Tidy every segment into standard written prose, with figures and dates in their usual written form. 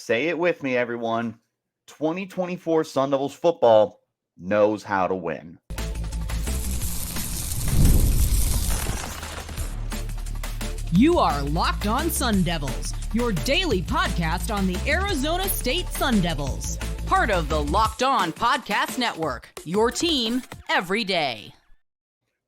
Say it with me, everyone. 2024 Sun Devils football knows how to win. You are Locked On Sun Devils, your daily podcast on the Arizona State Sun Devils. Part of the Locked On Podcast Network, your team every day.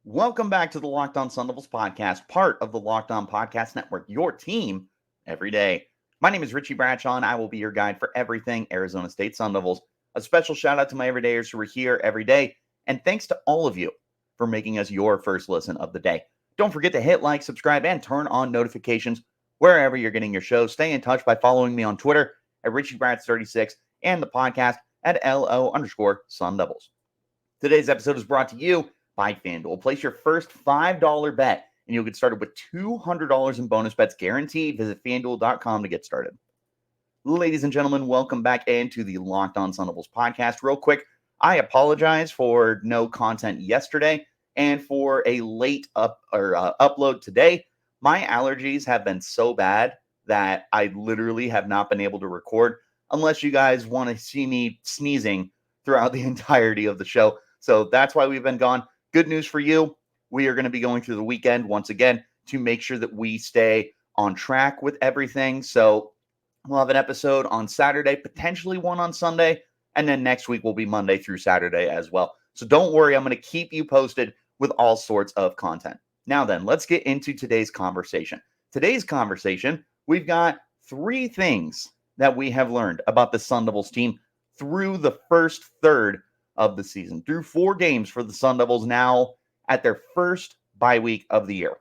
Welcome back to the Locked On Sun Devils podcast, part of the Locked On Podcast Network, your team every day. My name is Richie Bradshaw, and I will be your guide for everything Arizona State Sun Devils. A special shout out to my everydayers who are here every day, and thanks to all of you for making us your first listen of the day. Don't forget to hit like, subscribe, and turn on notifications wherever you're getting your show. Stay in touch by following me on Twitter at RichieBrads36 and the podcast at LO_Sun Devils. Today's episode is brought to you by FanDuel. Place your first $5 bet, and you'll get started with $200 in bonus bets guaranteed. Visit FanDuel.com to get started. Ladies and gentlemen, welcome back into the Locked On Sun Devils podcast. Real quick, I apologize for no content yesterday and for a late upload today. My allergies have been so bad that I literally have not been able to record unless you guys want to see me sneezing throughout the entirety of the show. So that's why we've been gone. Good news for you. We are going to be going through the weekend once again to make sure that we stay on track with everything. So we'll have an episode on Saturday, potentially one on Sunday, and then next week will be Monday through Saturday as well. So don't worry, I'm going to keep you posted with all sorts of content. Now then, let's get into today's conversation. Today's conversation, we've got three things that we have learned about the Sun Devils team through the first third of the season, through 4 games for the Sun Devils now at their first bye week of the year.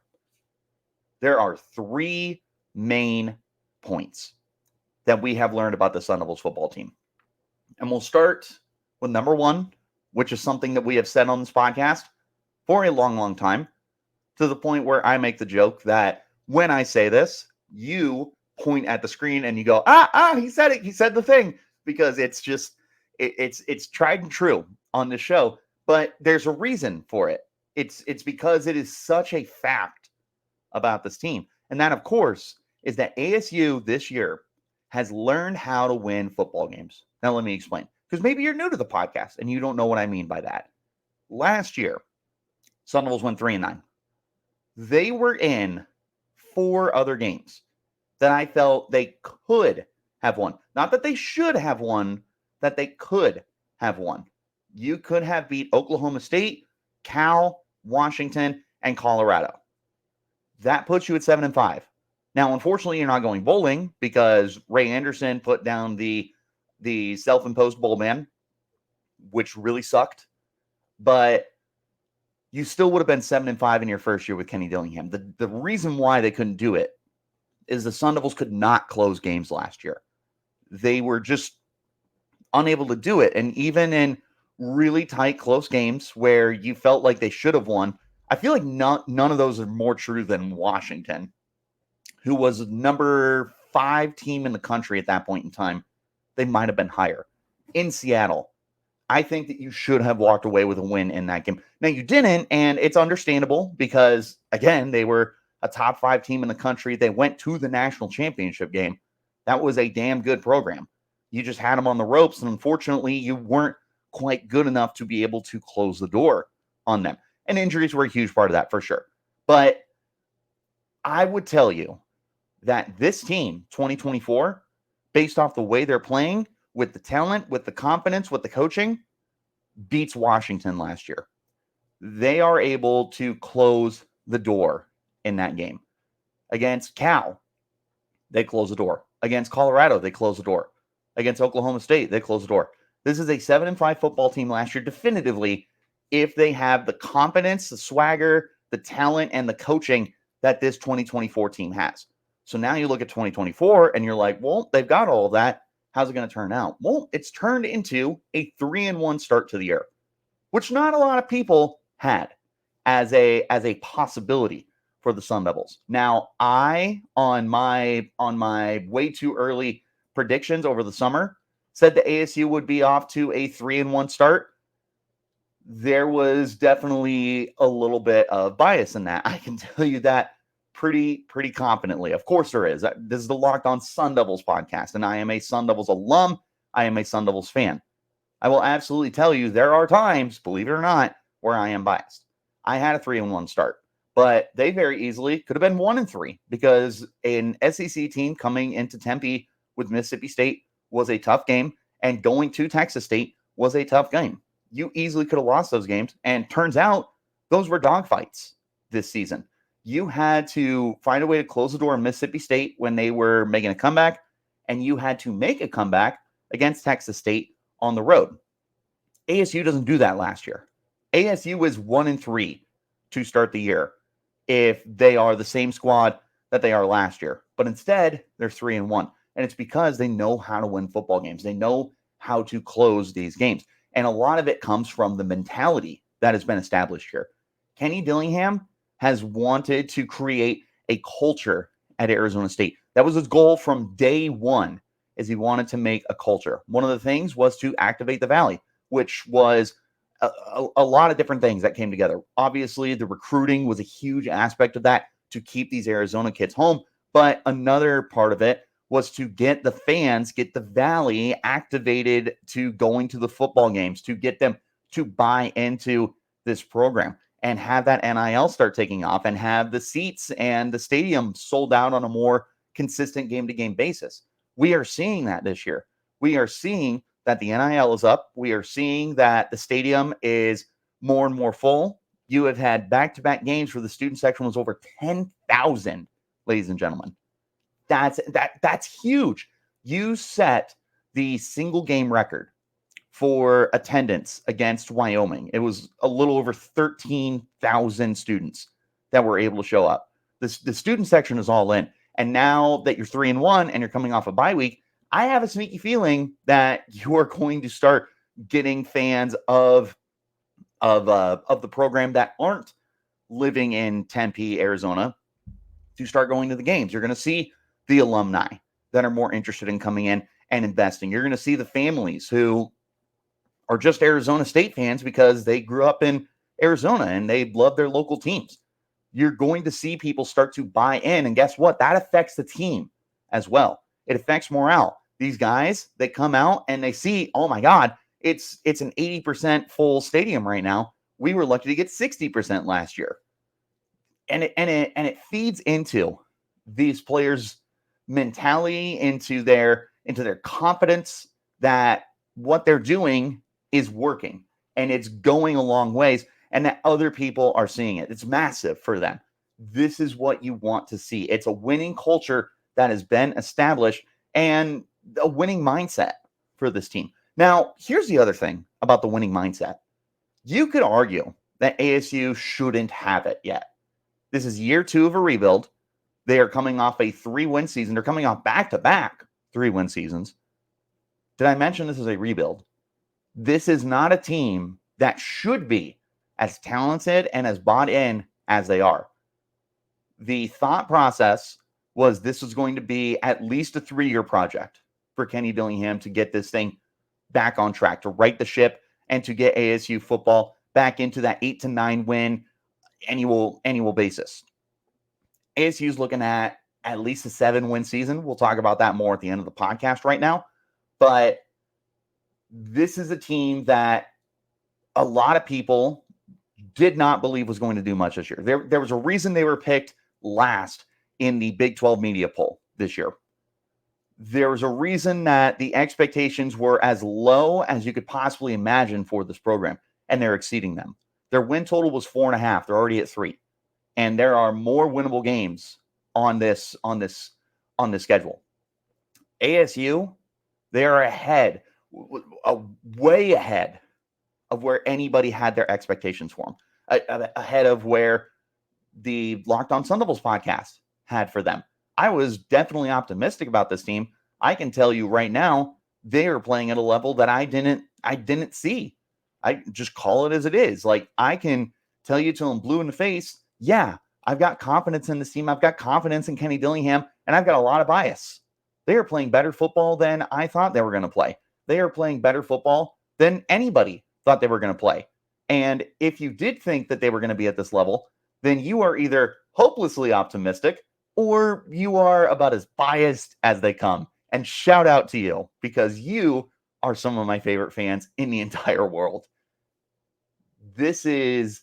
There are 3 main points that we have learned about the Sun Devils football team. And we'll start with number 1, which is something that we have said on this podcast for a long, long time, to the point where I make the joke that when I say this, you point at the screen and you go, he said it. He said the thing, because it's just, it's tried and true on the show, but there's a reason for it. It's because it is such a fact about this team. And that, of course, is that ASU this year has learned how to win football games. Now, let me explain, because maybe you're new to the podcast and you don't know what I mean by that. Last year, Sun Devils went 3-9. They were in 4 other games that I felt they could have won. Not that they should have won, that they could have won. You could have beat Oklahoma State, Cal, Washington, and Colorado. That puts you at 7-5. Now, unfortunately, you're not going bowling because Ray Anderson put down the self-imposed bowl ban, which really sucked. But you still would have been 7-5 in your first year with Kenny Dillingham. The reason why they couldn't do it is the Sun Devils could not close games last year. They were just unable to do it. And even in really tight, close games where you felt like they should have won, I feel like none of those are more true than Washington, who was number 5 team in the country at that point in time. They might have been higher. In Seattle, I think that you should have walked away with a win in that game. Now, you didn't, and it's understandable because, again, they were a top 5 team in the country. They went to the national championship game. That was a damn good program. You just had them on the ropes, and unfortunately, you weren't quite good enough to be able to close the door on them. And injuries were a huge part of that, for sure. But I would tell you that this team, 2024, based off the way they're playing, with the talent, with the confidence, with the coaching, beats Washington last year. They are able to close the door in that game. Against Cal, they close the door. Against Colorado, they close the door. Against Oklahoma State, they close the door. This is a 7-5 football team last year, definitively, if they have the confidence, the swagger, the talent, and the coaching that this 2024 team has. So now you look at 2024 and you're like, well, they've got all of that. How's it going to turn out? Well, it's turned into a 3-1 start to the year, which not a lot of people had as a possibility for the Sun Devils. Now, I on my way too early predictions over the summer said the ASU would be off to a 3-1 start. There was definitely a little bit of bias in that. I can tell you that pretty confidently. Of course there is. This is the Locked On Sun Devils podcast, and I am a Sun Devils alum. I am a Sun Devils fan. I will absolutely tell you there are times, believe it or not, where I am biased. I had a 3-1 start, but they very easily could have been 1-3 because an SEC team coming into Tempe with Mississippi State was a tough game, and going to Texas State was a tough game. You easily could have lost those games, and turns out those were dogfights this season. You had to find a way to close the door on Mississippi State when they were making a comeback, and you had to make a comeback against Texas State on the road. ASU doesn't do that last year. ASU was 1-3 to start the year if they are the same squad that they are last year. But instead, they're 3-1. And it's because they know how to win football games. They know how to close these games. And a lot of it comes from the mentality that has been established here. Kenny Dillingham has wanted to create a culture at Arizona State. That was his goal from day one, is he wanted to make a culture. One of the things was to activate the Valley, which was a lot of different things that came together. Obviously, the recruiting was a huge aspect of that to keep these Arizona kids home. But another part of it was to get the fans, get the Valley activated to going to the football games, to get them to buy into this program and have that NIL start taking off and have the seats and the stadium sold out on a more consistent game-to-game basis. We are seeing that this year. We are seeing that the NIL is up. We are seeing that the stadium is more and more full. You have had back-to-back games where the student section was over 10,000, ladies and gentlemen. That's huge. You set the single game record for attendance against Wyoming. It was a little over 13,000 students that were able to show up. The student section is all in. And now that you're 3-1 and you're coming off a bye week, I have a sneaky feeling that you are going to start getting fans of the program that aren't living in Tempe, Arizona, to start going to the games. You're going to see the alumni that are more interested in coming in and investing. You're going to see the families who are just Arizona State fans because they grew up in Arizona and they love their local teams. You're going to see people start to buy in, and guess what? That affects the team as well. It affects morale. These guys, they come out and they see, oh my God, it's an 80% full stadium right now. We were lucky to get 60% last year. And it feeds into these players' mentality, into their confidence that what they're doing is working and it's going a long ways, and that other people are seeing it. It's massive for them. This is what you want to see. It's a winning culture that has been established and a winning mindset for this team. Now, here's the other thing about the winning mindset. You could argue that ASU shouldn't have it yet. This is year 2 of a rebuild. They are coming off a 3-win season. They're coming off back-to-back 3-win seasons. Did I mention this is a rebuild? This is not a team that should be as talented and as bought in as they are. The thought process was this was going to be at least a 3-year project for Kenny Dillingham to get this thing back on track, to right the ship, and to get ASU football back into that 8 to 9 win annual basis. ASU is looking at least a 7-win season. We'll talk about that more at the end of the podcast right now. But this is a team that a lot of people did not believe was going to do much this year. There was a reason they were picked last in the Big 12 media poll this year. There was a reason that the expectations were as low as you could possibly imagine for this program, and they're exceeding them. Their win total was 4.5. They're already at 3. And there are more winnable games on this schedule. ASU, they are ahead, way ahead of where anybody had their expectations for them, ahead of where the Locked On Sun Devils podcast had for them. I was definitely optimistic about this team. I can tell you right now, they are playing at a level that I didn't see. I just call it as it is. Like, I can tell you till I'm blue in the face, yeah, I've got confidence in this team. I've got confidence in Kenny Dillingham, and I've got a lot of bias. They are playing better football than I thought they were going to play. They are playing better football than anybody thought they were going to play. And if you did think that they were going to be at this level, then you are either hopelessly optimistic, or you are about as biased as they come. And shout out to you, because you are some of my favorite fans in the entire world. This is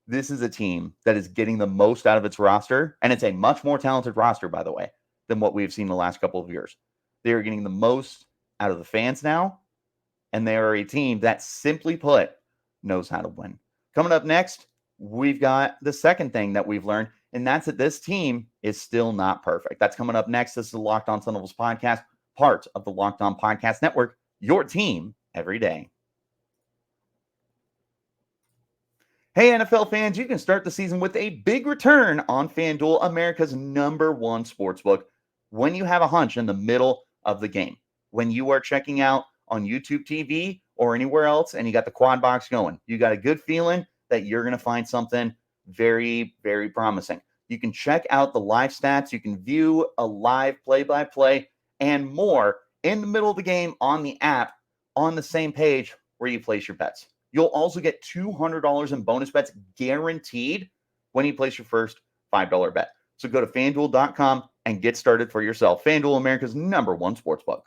a team that is getting the most out of its roster, and it's a much more talented roster, by the way, than what we've seen the last couple of years. They are getting the most out of the fans now, and they are a team that, simply put, knows how to win. Coming up next, we've got the second thing that we've learned, and that's that this team is still not perfect. That's coming up next. This is the Locked On Sun Devils podcast, part of the Locked On Podcast Network, your team every day. Hey, NFL fans, you can start the season with a big return on FanDuel, America's #1 sportsbook, when you have a hunch in the middle of the game. When you are checking out on YouTube TV or anywhere else and you got the quad box going, you got a good feeling that you're going to find something very, very promising. You can check out the live stats. You can view a live play-by-play and more in the middle of the game on the app on the same page where you place your bets. You'll also get $200 in bonus bets guaranteed when you place your first $5 bet. So go to FanDuel.com and get started for yourself. FanDuel, America's #1 sportsbook.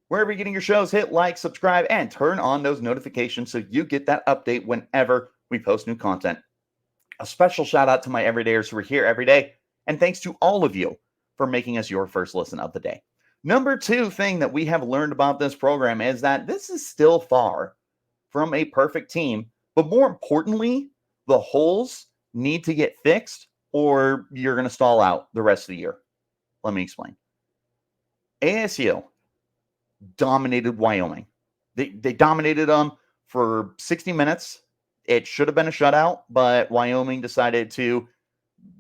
Wherever you're getting your shows, hit like, subscribe, and turn on those notifications so you get that update whenever we post new content. A special shout out to my everydayers who are here every day, and thanks to all of you for making us your first listen of the day. Number 2 thing that we have learned about this program is that this is still far from a perfect team, but more importantly, the holes need to get fixed or you're going to stall out the rest of the year. Let me explain. ASU dominated Wyoming. They dominated them for 60 minutes. It should have been a shutout, but Wyoming decided to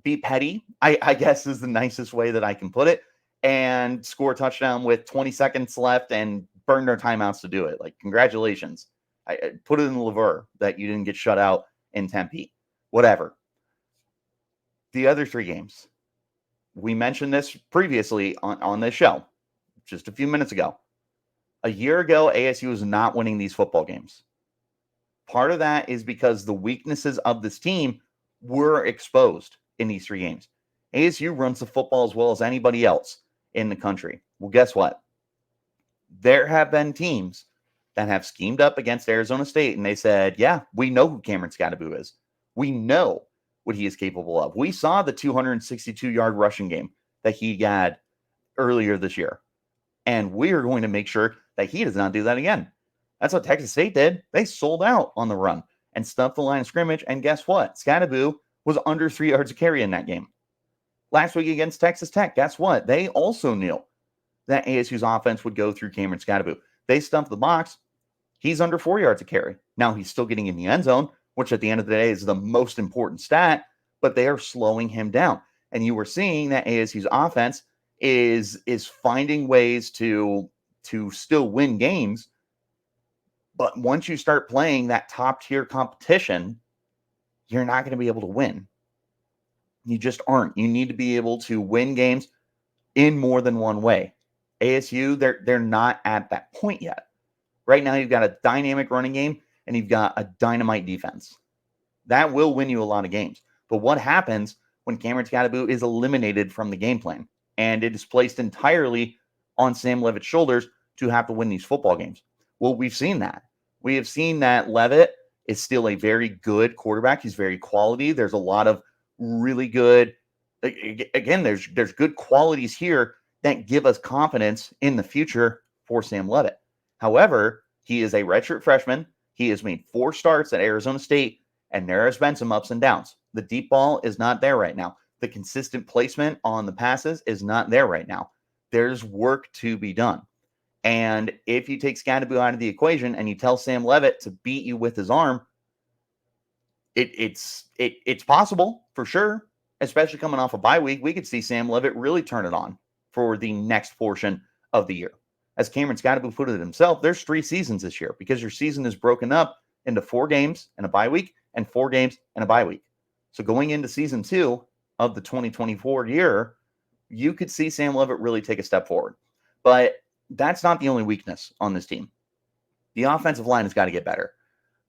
be petty, I guess is the nicest way that I can put it, and score a touchdown with 20 seconds left and burn their timeouts to do it. Like, congratulations. I put it in the liver that you didn't get shut out in Tempe. Whatever. The other 3 games, we mentioned this previously on this show just a few minutes ago. A year ago, ASU was not winning these football games. Part of that is because the weaknesses of this team were exposed in these 3 games. ASU runs the football as well as anybody else in the country. Well, guess what? There have been teams that have schemed up against Arizona State, and they said, yeah, we know who Cameron Scadaboo is. We know what he is capable of. We saw the 262-yard rushing game that he got earlier this year, and we are going to make sure that he does not do that again. That's what Texas State did. They sold out on the run and stuffed the line of scrimmage, and guess what? Scadaboo was under 3 yards of carry in that game. Last week against Texas Tech, guess what? They also knew that ASU's offense would go through Cameron Scadaboo. They stumped the box. He's under 4 yards of carry. Now he's still getting in the end zone, which at the end of the day is the most important stat, but they are slowing him down. And you were seeing that ASU's offense is finding ways to still win games. But once you start playing that top tier competition, you're not going to be able to win. You just aren't. You need to be able to win games in more than one way. ASU, they're not at that point yet. Right now, you've got a dynamic running game and you've got a dynamite defense. That will win you a lot of games. But what happens when Cameron Scadaboo is eliminated from the game plan and it is placed entirely on Sam Levitt's shoulders to have to win these football games? Well, we've seen that. We have seen that Levitt is still a very good quarterback. He's very quality. There's a lot of really good, again, there's good qualities here that give us confidence in the future for Sam Levitt. However, he is a redshirt freshman. He has made 4 starts at Arizona State, and there has been some ups and downs. The deep ball is not there right now. The consistent placement on the passes is not there right now. There's work to be done. And if you take Scadaboo out of the equation and you tell Sam Levitt to beat you with his arm, it's possible for sure, especially coming off a bye week. We could see Sam Levitt really turn it on for the next portion of the year. As Cameron Scadaboo put it himself, there's 3 seasons this year because your season is broken up into 4 games and a bye week and 4 games and a bye week. So going into season 2 of the 2024 year, you could see Sam Levitt really take a step forward. But that's not the only weakness on this team. The offensive line has got to get better.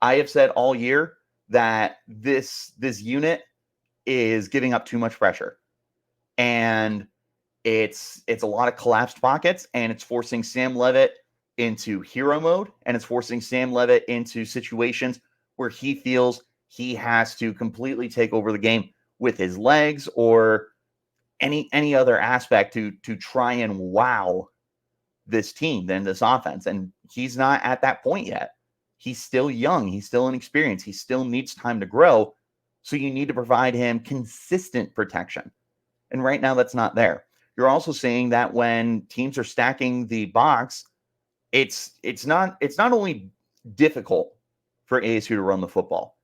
I have said all year that this unit is giving up too much pressure. And it's a lot of collapsed pockets, and it's forcing Sam Levitt into hero mode, and it's forcing Sam Levitt into situations where he feels he has to completely take over the game with his legs or any other aspect to try and wow this team than this offense. And he's not at that point yet. He's still young. He's still inexperienced. He still needs time to grow. So you need to provide him consistent protection. And right now that's not there. You're also seeing that when teams are stacking the box, it's not only difficult for ASU to run the football.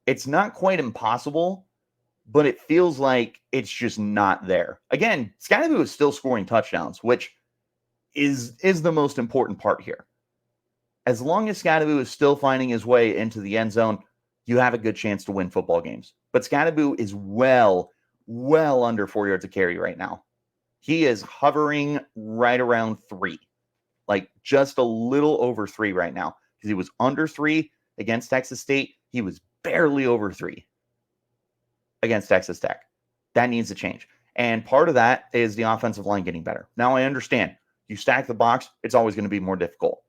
It's not quite impossible, but it feels like it's just not there. Again, Scotty is still scoring touchdowns, which is the most important part here. As long as Scotty is still finding his way into the end zone, you have a good chance to win football games. But Scotty is well under 4 yards of carry right now. He is hovering right around 3, like just a little over 3 right now, because he was under 3 against Texas State. He was barely over 3 against Texas Tech. That needs to change. And part of that is the offensive line getting better. Now, I understand you stack the box, it's always going to be more difficult.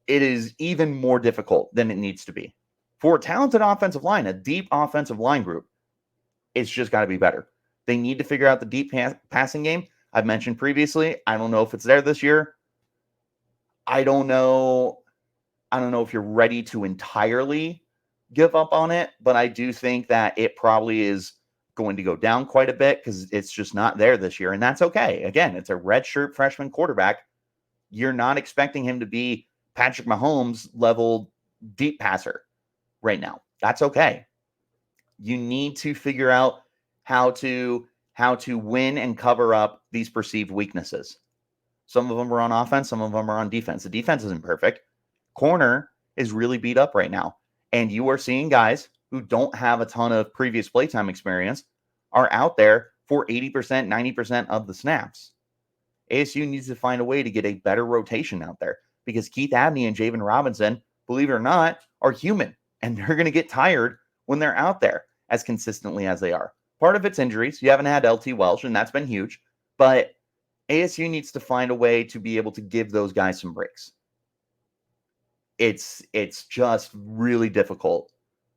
It is even more difficult than it needs to be. For a talented offensive line, a deep offensive line group, it's just got to be better. They need to figure out the deep passing game. I've mentioned previously, I don't know if it's there this year. I don't know if you're ready to entirely give up on it, but I do think that it probably is going to go down quite a bit because it's just not there this year, and that's okay. Again, it's a redshirt freshman quarterback. You're not expecting him to be Patrick Mahomes level deep passer right now. That's okay. You need to figure out how to win and cover up these perceived weaknesses. Some of them are on offense, some of them are on defense. The defense isn't perfect. Corner is really beat up right now. And you are seeing guys who don't have a ton of previous playtime experience are out there for 80%, 90% of the snaps. ASU needs to find a way to get a better rotation out there because Keith Abney and Javen Robinson, believe it or not, are human. And they're going to get tired when they're out there as consistently as they are. Part of it's injuries. You haven't had LT Welsh, and that's been huge. But ASU needs to find a way to be able to give those guys some breaks. It's just really difficult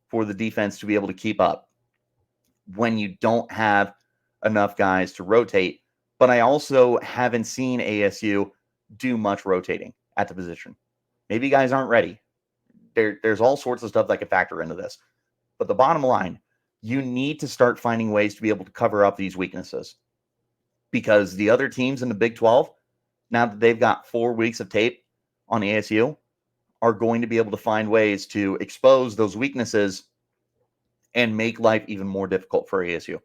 for the defense to be able to keep up when you don't have enough guys to rotate. But I also haven't seen ASU do much rotating at the position. Maybe guys aren't ready. There's all sorts of stuff that could factor into this. But the bottom line, you need to start finding ways to be able to cover up these weaknesses. Because the other teams in the Big 12, now that they've got 4 weeks of tape on ASU, are going to be able to find ways to expose those weaknesses and make life even more difficult for ASU.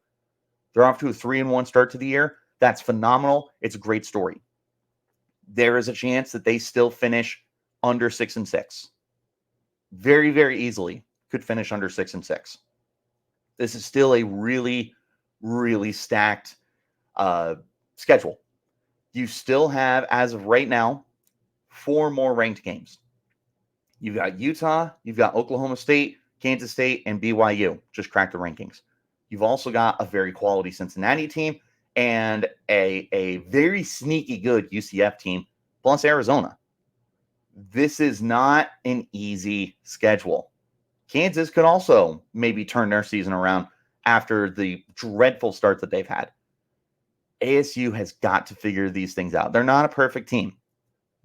They're off to a 3-1 start to the year. That's phenomenal. It's a great story. There is a chance that they still finish under 6-6. Very, very easily could finish under 6-6. This is still a really, really stacked schedule. You still have, as of right now, 4 more ranked games. You've got Utah, you've got Oklahoma State, Kansas State, and BYU. Just cracked the rankings. You've also got a very quality Cincinnati team and a very sneaky good UCF team, plus Arizona. This is not an easy schedule. Kansas could also maybe turn their season around after the dreadful start that they've had. ASU has got to figure these things out. They're not a perfect team.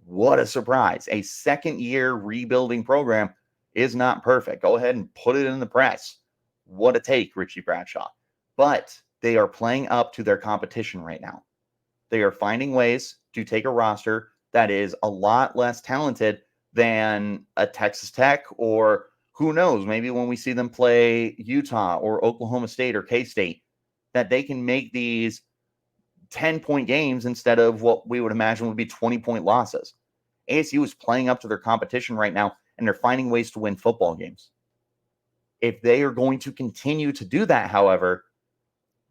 What a surprise. A second-year rebuilding program is not perfect. Go ahead and put it in the press. What a take, Richie Bradshaw. But they are playing up to their competition right now. They are finding ways to take a roster that is a lot less talented than a Texas Tech, or who knows, maybe when we see them play Utah or Oklahoma State or K-State, that they can make these 10-point games instead of what we would imagine would be 20-point losses. ASU is playing up to their competition right now, and they're finding ways to win football games. If they are going to continue to do that, however,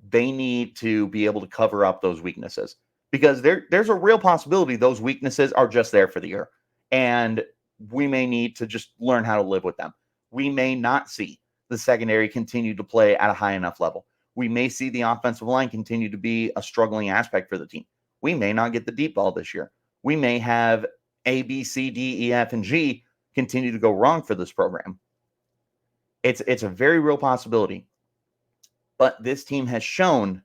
they need to be able to cover up those weaknesses, because there's a real possibility those weaknesses are just there for the year, and we may need to just learn how to live with them. We may not see the secondary continue to play at a high enough level. We may see the offensive line continue to be a struggling aspect for the team. We may not get the deep ball this year. We may have A, B, C, D, E, F, and G continue to go wrong for this program. It's a very real possibility. But this team has shown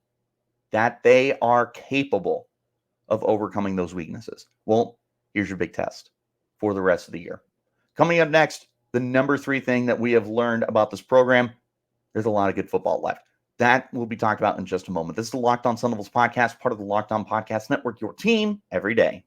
that they are capable of overcoming those weaknesses. Well, here's your big test for the rest of the year. Coming up next, the number 3 thing that we have learned about this program, there's a lot of good football left. That will be talked about in just a moment. This is the Locked On Sun Devils podcast, part of the Locked On Podcast Network, your team every day.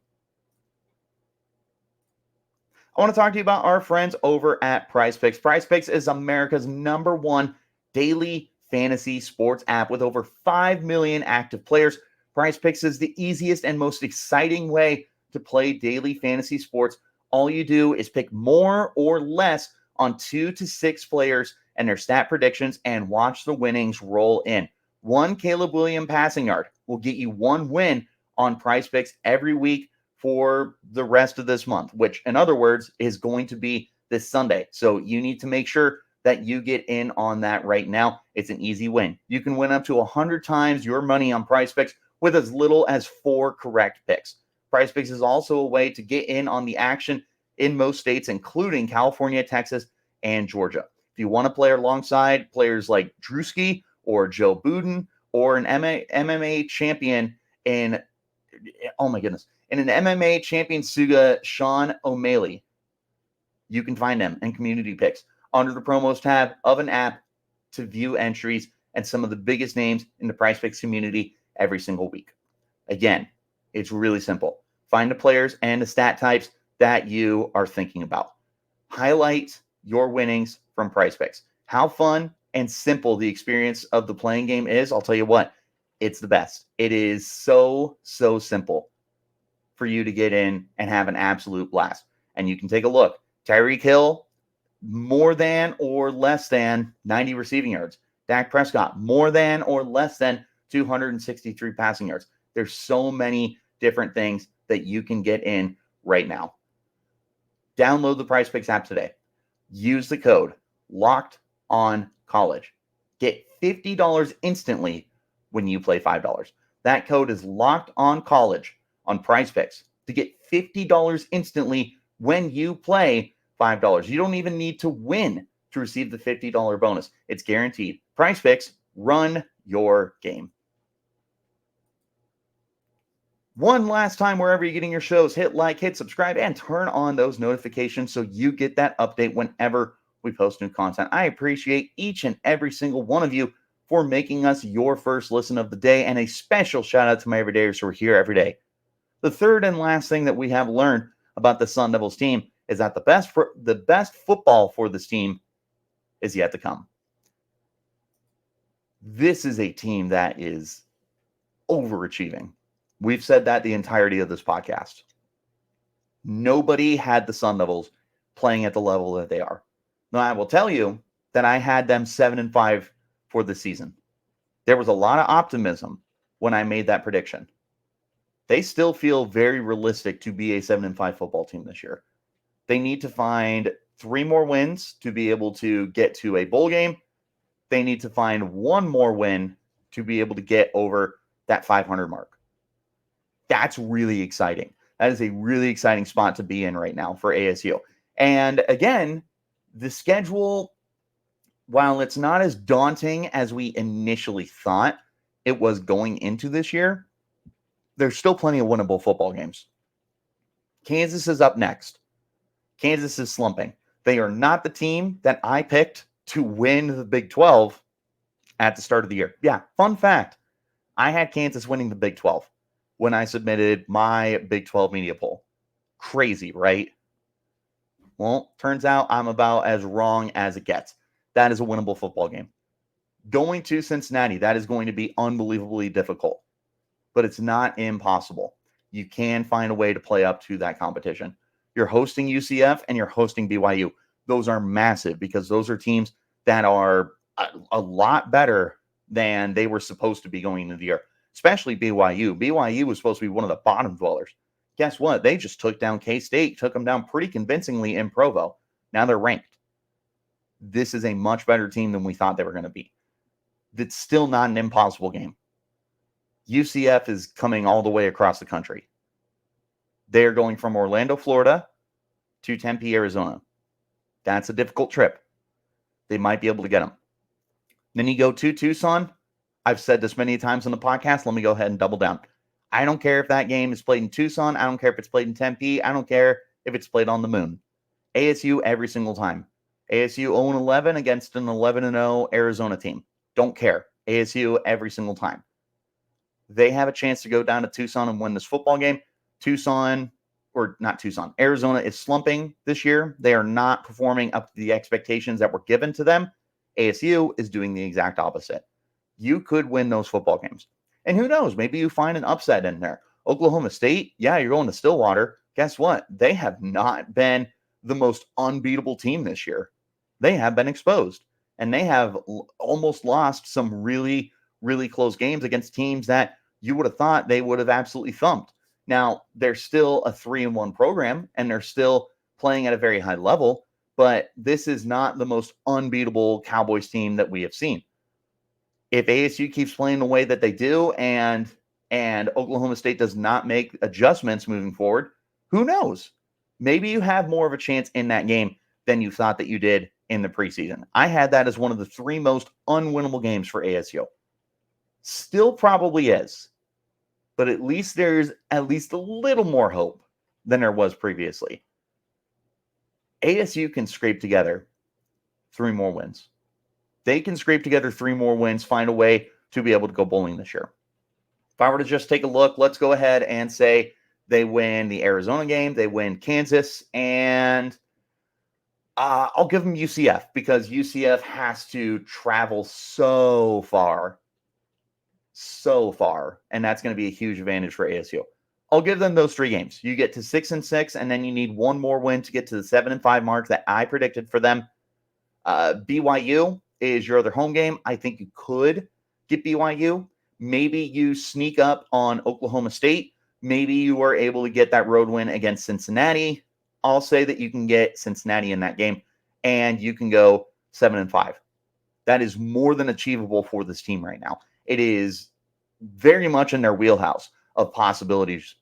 I want to talk to you about our friends over at Prize Picks. Prize Picks is America's number 1 daily fantasy sports app with over 5 million active players. Prize Picks is the easiest and most exciting way to play daily fantasy sports. All you do is pick more or less on 2 to 6 players and their stat predictions and watch the winnings roll in. 1 Caleb Williams passing yard will get you 1 win on Prize Picks every week for the rest of this month, which in other words is going to be this Sunday. So you need to make sure that you get in on that right now. It's an easy win. You can win up to 100 times your money on Prize Picks with as little as 4 correct picks. Prize Picks is also a way to get in on the action in most states, including California, Texas, and Georgia. If you want to play alongside players like Drewski or Joe Budden or an MMA champion in an MMA champion Suga Sean O'Malley, you can find them in community picks under the promos tab of an app to view entries and some of the biggest names in the Prize Picks community every single week. Again, it's really simple. Find the players and the stat types that you are thinking about. Highlight your winnings from Prize Picks. How fun and simple the experience of the playing game is, I'll tell you what, it's the best. It is so simple for you to get in and have an absolute blast. And you can take a look. Tyreek Hill, more than or less than 90 receiving yards. Dak Prescott, more than or less than 263 passing yards. There's so many different things that you can get in right now. Download the Prize Picks app today. Use the code LOCKEDONCollege. Get $50 instantly when you play $5. That code is LOCKEDONCollege on Prize Picks to get $50 instantly when you play $5. You don't even need to win to receive the $50 bonus. It's guaranteed. Prize Picks, run your game. One last time, wherever you're getting your shows, hit like, hit subscribe, and turn on those notifications so you get that update whenever we post new content. I appreciate each and every single one of you for making us your first listen of the day, and a special shout out to my everydayers who are here every day. The third and last thing that we have learned about the Sun Devils team is that the best football for this team is yet to come. This is a team that is overachieving. We've said that the entirety of this podcast. Nobody had the Sun Devils playing at the level that they are. Now, I will tell you that I had them 7-5 for the season. There was a lot of optimism when I made that prediction. They still feel very realistic to be a 7-5 football team this year. They need to find 3 more wins to be able to get to a bowl game. They need to find 1 more win to be able to get over that 500 mark. That's really exciting. That is a really exciting spot to be in right now for ASU. And again, the schedule, while it's not as daunting as we initially thought it was going into this year, there's still plenty of winnable football games. Kansas is up next. Kansas is slumping. They are not the team that I picked to win the Big 12 at the start of the year. Yeah, fun fact. I had Kansas winning the Big 12 when I submitted my Big 12 media poll. Crazy, right? Well, turns out I'm about as wrong as it gets. That is a winnable football game. Going to Cincinnati, that is going to be unbelievably difficult, but it's not impossible. You can find a way to play up to that competition. You're hosting UCF and you're hosting BYU. Those are massive because those are teams that are a lot better than they were supposed to be going into the year, especially BYU. BYU was supposed to be one of the bottom dwellers. Guess what? They just took down K-State, took them down pretty convincingly in Provo. Now they're ranked. this is a much better team than we thought they were going to be. It's still not an impossible game. UCF is coming all the way across the country. They're going from Orlando, Florida to Tempe, Arizona. That's a difficult trip. They might be able to get them. Then you go to Tucson. I've said this many times on the podcast. Let me go ahead and double down. I don't care if that game is played in Tucson. I don't care if it's played in Tempe. I don't care if it's played on the moon. ASU every single time. ASU 0-11 against an 11-0 Arizona team. Don't care. ASU every single time. They have a chance to go down to Tucson and win this football game. Arizona is slumping this year. They are not performing up to the expectations that were given to them. ASU is doing the exact opposite. You could win those football games. And who knows, maybe you find an upset in there. Oklahoma State, yeah, you're going to Stillwater. Guess what? They have not been the most unbeatable team this year. They have been exposed. And they have almost lost some really, really close games against teams that you would have thought they would have absolutely thumped. Now, they're still a 3-1 program, and they're still playing at a very high level, but this is not the most unbeatable Cowboys team that we have seen. If ASU keeps playing the way that they do and Oklahoma State does not make adjustments moving forward, who knows? Maybe you have more of a chance in that game than you thought that you did in the preseason. I had that as one of the 3 most unwinnable games for ASU. Still probably is, but at least there's at least a little more hope than there was previously. ASU can scrape together 3 more wins. They can scrape together 3 more wins, find a way to be able to go bowling this year. If I were to just take a look, let's go ahead and say they win the Arizona game, they win Kansas, and I'll give them UCF because UCF has to travel so far, and that's going to be a huge advantage for ASU. I'll give them those 3 games. You get to 6-6, and then you need 1 more win to get to the 7-5 mark that I predicted for them. BYU is your other home game. I think you could get BYU. Maybe you sneak up on Oklahoma State. Maybe you are able to get that road win against Cincinnati. I'll say that you can get Cincinnati in that game, and you can go 7-5. That is more than achievable for this team right now. It is very much in their wheelhouse of possibilities.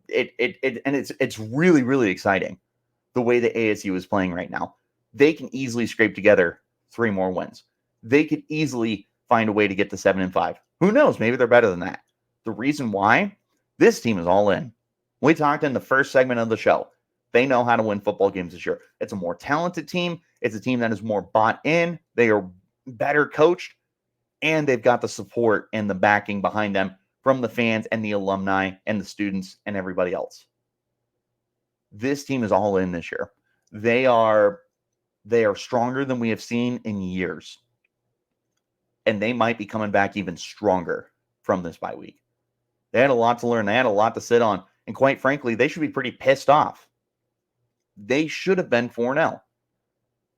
It's really, really exciting the way that ASU is playing right now. They can easily scrape together 3 more wins. They could easily find a way to get to 7-5. Who knows? Maybe they're better than that. The reason why, this team is all in. We talked in the first segment of the show. They know how to win football games this year. It's a more talented team. It's a team that is more bought in. They are better coached, and they've got the support and the backing behind them from the fans and the alumni and the students and everybody else. This team is all in this year. They are stronger than we have seen in years. And they might be coming back even stronger from this bye week. They had a lot to learn. They had a lot to sit on. And quite frankly, they should be pretty pissed off. They should have been 4-0.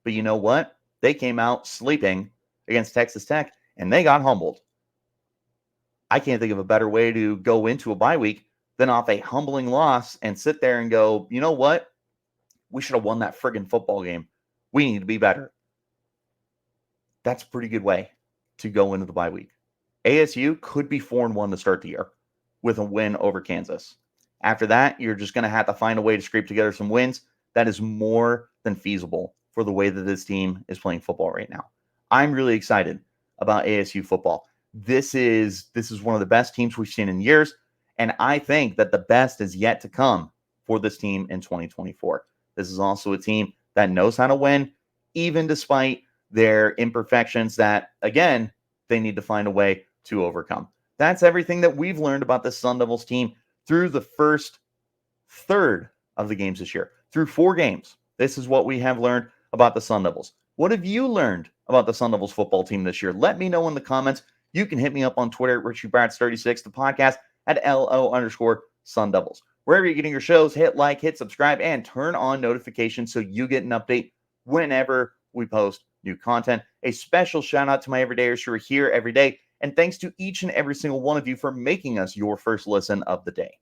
But you know what? They came out sleeping against Texas Tech, and they got humbled. I can't think of a better way to go into a bye week than off a humbling loss and sit there and go, you know what? We should have won that friggin' football game. We need to be better. That's a pretty good way to go into the bye week. ASU could be 4-1 to start the year with a win over Kansas. After that, you're just going to have to find a way to scrape together some wins. That is more than feasible for the way that this team is playing football right now. I'm really excited about ASU football. This is one of the best teams we've seen in years, and I think that the best is yet to come for this team in 2024. This is also a team that knows how to win, even despite their imperfections that, again, they need to find a way to overcome. That's everything that we've learned about the Sun Devils team through the first third of the games this year. Through 4 games, this is what we have learned about the Sun Devils. What have you learned about the Sun Devils football team this year? Let me know in the comments. You can hit me up on Twitter at RichieBrats36, the podcast at LO_Sun Devils. Wherever you're getting your shows, hit like, hit subscribe, and turn on notifications so you get an update whenever we post new content. A special shout out to my everydayers who are here every day. And thanks to each and every single one of you for making us your first listen of the day.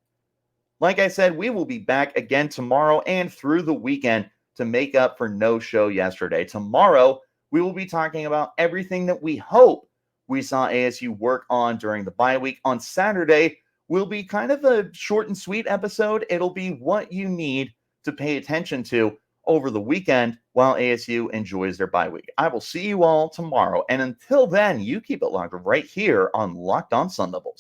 Like I said, we will be back again tomorrow and through the weekend to make up for no show yesterday. Tomorrow, we will be talking about everything that we hope we saw ASU work on during the bye week. On Saturday will be kind of a short and sweet episode. It'll be what you need to pay attention to over the weekend while ASU enjoys their bye week. I will see you all tomorrow. And until then, you keep it locked right here on Locked On Sun Devils.